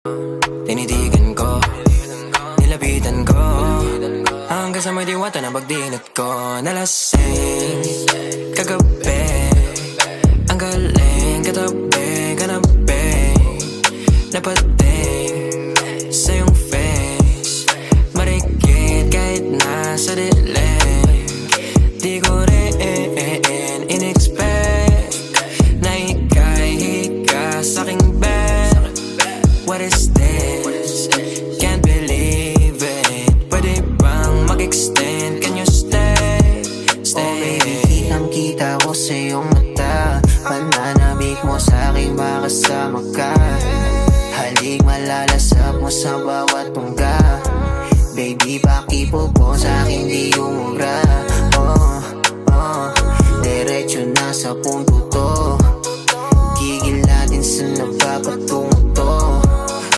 Tinitigan ko, nilapitan ko, hanggang sa may diwata na pagdinat ko. Nalasing kagabi, ang galing katabi, kanabi, napating sa iyong face, marikit kahit nasa dilim. Di ko rin in-expect na ika'y hika sa'king bed. What is this? Can't believe it. Pwede bang mag-extend? Can you stay? Stay. Oh baby, kitang-kita ko sa iyong mata. Pananabik mo sa'king makasama ka. Halik malalasap mo sa bawat tungga. Baby, pakipo po sa'kin di umubra. Oh, diretso na sa punto.